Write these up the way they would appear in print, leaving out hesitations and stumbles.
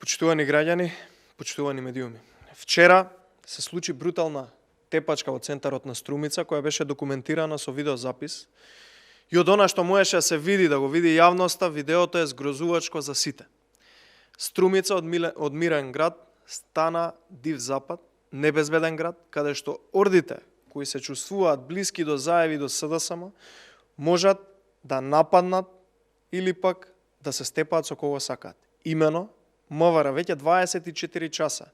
Почитувани граѓани, почитувани медиуми. Вчера се случи брутална тепачка во центарот на Струмица, која беше документирана со видеозапис. И од она што можеше да се види, да го види јавноста, видеото е згрозувачко за сите. Струмица од мирен град стана див запад, небезбеден град, каде што ордите кои се чувствуваат блиски до Заев и до СДСМ можат да нападнат или пак да се степаат со кого сакаат. Имено, МВР веќе 24 часа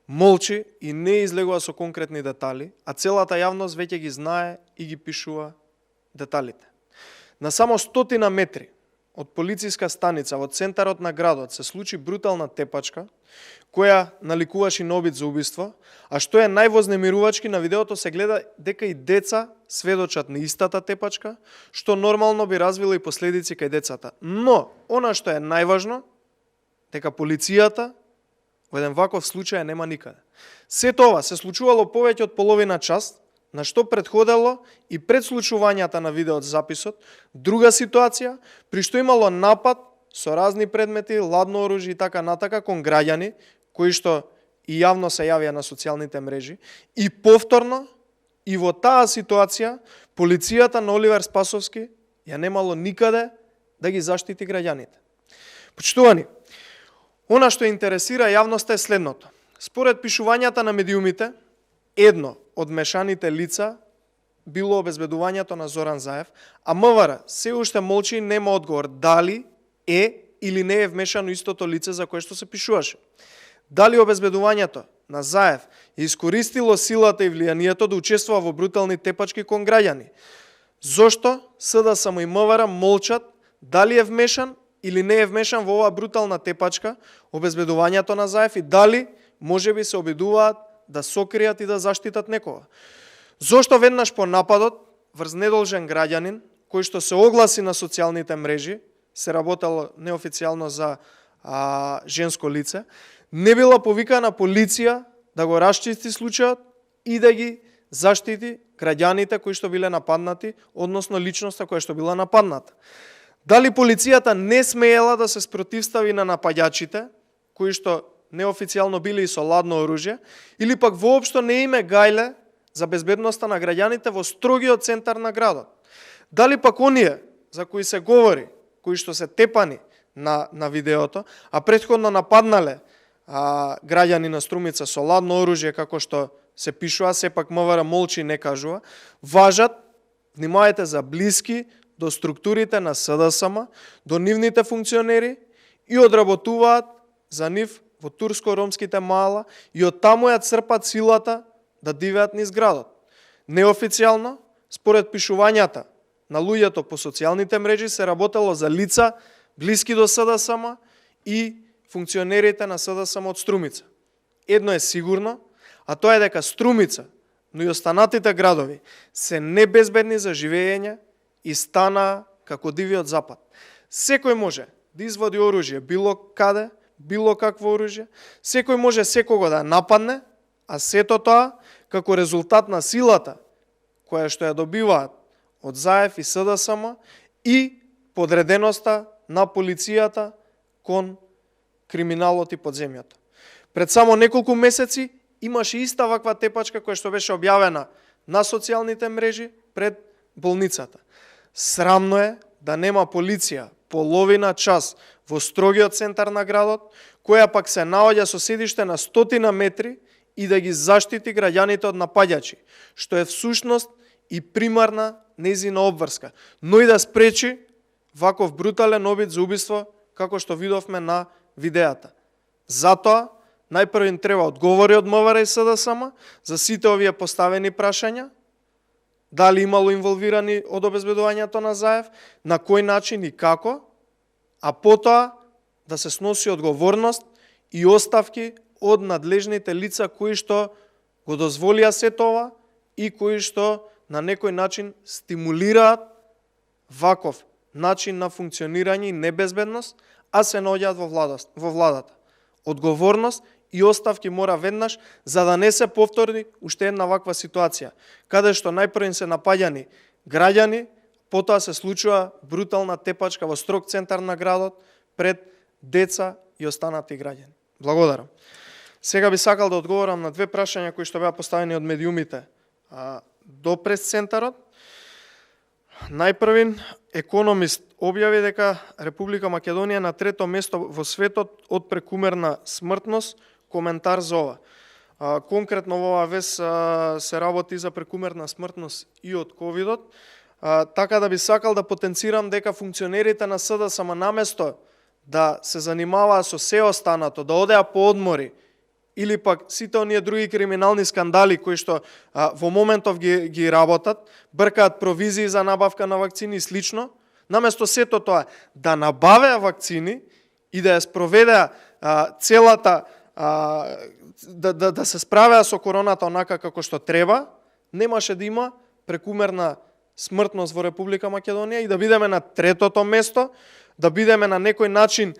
молчи и не излегува со конкретни детали, а целата јавност веќе ги знае и ги пишува деталите. На само 100 метри од полициска станица во центарот на градот се случи брутална тепачка, која наликуваше на обид за убиство, а што е највознемирувачки, на видеото се гледа дека и деца сведочат на истата тепачка, што нормално би развило и последици кај децата. Но, она што е најважно, дека полицијата во еден ваков случај нема никаде. Сето ова се случувало повеќе од половина час, на што предходело и пред случувањата на видеозаписот, друга ситуација, при што имало напад со разни предмети, ладно оружје и така натака кон граѓани, кои што и јавно се јавија на социјалните мрежи, и повторно, и во таа ситуација, полицијата на Оливер Спасовски ја немало никаде да ги заштити граѓаните. Почитувани, она што интересира јавноста е следното. Според пишувањата на медиумите, едно од мешаните лица било обезбедувањето на Зоран Заев, а МВР се уште молчи и нема одговор дали е или не е вмешано истото лице за кое што се пишуваше. Дали обезбедувањето на Заев е искористило силата и влијанието да учествува во брутални тепачки кон граѓани? Зошто СДСМ и МВР молчат дали е вмешан или не е вмешан во оваа брутална тепачка, обезбедувањето на Заев, и дали можеби се обидуваат да сокријат и да заштитат некога? Зошто веднаш по нападот врз недолжен граѓанин, кој што се огласи на социјалните мрежи, се работело неофицијално за женско лице, не била повикана полиција да го расчисти случајот и да ги заштити граѓаните кои што биле нападнати, односно личноста која што била нападната? Дали полицијата не смеела да се спротивстави на напаѓачите, кои што неофицијално били и со ладно оружје, или пак воопшто не име гајле за безбедноста на граѓаните во строгиот центар на градот? Дали пак оние за кои се говори, кои што се тепани на видеото, а претходно нападнале граѓани на Струмица со ладно оружје, како што се пишува, сепак МВР молчи и не кажува, важат, внимавајте, за блиски до структурите на СДСМ, до нивните функционери и одработуваат за нив во турско-ромските мала и од таму ја црпат силата да дивеат низ градот. Неофицијално, според пишувањата на луѓето по социјалните мрежи, се работело за лица блиски до СДСМ и функционерите на СДСМ од Струмица. Едно е сигурно, а тоа е дека Струмица, но и останатите градови се небезбедни за живење и стана како дивиот запад. Секој може да извади оружје било каде, било какво оружје, секој може секого да нападне, а сето тоа како резултат на силата која што ја добиваат од Заев и СДСМ и подреденоста на полицијата кон криминалот и подземјото. Пред само неколку месеци имаше иста ваква тепачка која што беше објавена на социјалните мрежи пред болницата. Срамно е да нема полиција половина час во строгиот центар на градот, која пак се наоѓа со седиште на 100 метри и да ги заштити граѓаните од напаѓачи, што е всушност и примарна нејзина обврска, но и да спречи ваков брутален обид за убиство, како што видовме на видеата. Затоа, најпрво им треба одговори од МВР и СДСМ за сите овие поставени прашања, дали имало инволвирани од обезбедувањето на Заев, на кој начин и како, а потоа да се сноси одговорност и оставки од надлежните лица кои што го дозволија сето ова и кои што на некој начин стимулираат ваков начин на функционирање и небезбедност, а се наоѓаат во владата. Одговорност и оставки мора веднаш, за да не се повтори уште една ваква ситуација, каде што најпрво се напаѓани граѓани, потоа се случува брутална тепачка во строг центар на градот пред деца и останати граѓани. Благодарам. Сега би сакал да одговорам на две прашања кои што беа поставени од медиумите до прес-центарот. Најпрвин, економист објави дека Република Македонија на трето место во светот од прекумерна смртност. Коментар за ова. Конкретно во оваа вест се работи за прекумерна смртност и од ковидот. Така да би сакал да потенцирам дека функционерите на СДСМ наместо да се занимаваа со се останато, да одеа по одмори, или пак сите оние други криминални скандали кои што во моментов ги работат, бркаат провизии за набавка на вакцини и слично, наместо сето тоа да набавеа вакцини и да ја спроведеа целата да се справеа со короната онака како што треба, немаше да има прекумерна смртност во Република Македонија и да бидеме на третото место, да бидеме на некој начин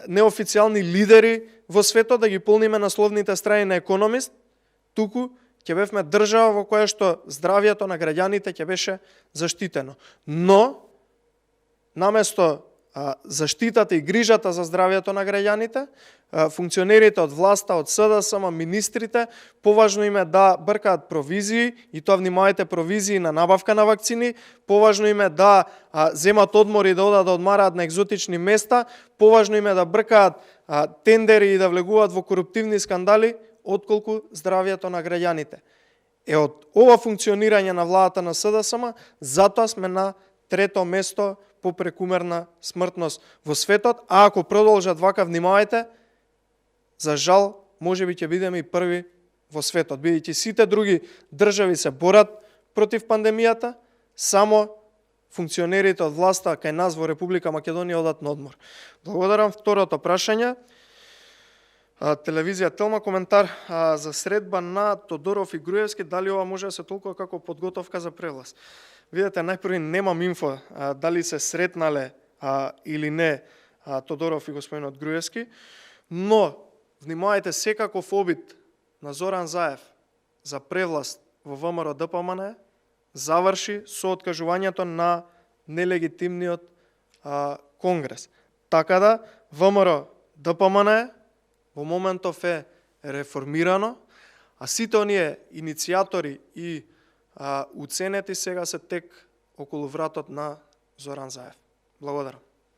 неофицијални лидери во светот, да ги полниме насловните страни на Економист, туку ќе бевме држава во која што здравието на граѓаните ќе беше заштитено. Но, наместо заштитата и грижата за здравието на граѓаните, функционерите од власта, од СДСМ, министрите, поважно им е да бркаат провизии, и тоа внимавајте, провизии на набавка на вакцини, поважно им е да земат одмори и да одат да одмараат на екзотични места, поважно им е да бркаат тендери и да влегуваат во коруптивни скандали, отколку здравието на граѓаните. Од ова функционирање на владата на СДСМ, затоа сме на трето место по прекумерна смртност во светот, а ако продолжат вака, внимавајте, за жал, може би ќе бидеме и први во светот, бидејќи сите други држави се борат против пандемијата, само функционерите од власта кај нас во Република Македонија одат на одмор. Благодарам. Второто прашање. Телевизија Телма, коментар за средба на Тодоров и Груевски, дали ова може да се толкува како подготовка за превлас? Видете, најпрви немам инфо дали се сретнале или не Тодоров и господинот Груевски, но внимавајте, секаков обид на Зоран Заев за превласт во ВМРО ДПМН заврши со откажувањето на нелегитимниот конгрес. Така да, ВМРО ДПМН во моментов е реформирано, а сите оние иницијатори и уценети сега се тек околу вратот на Зоран Заев. Благодарам.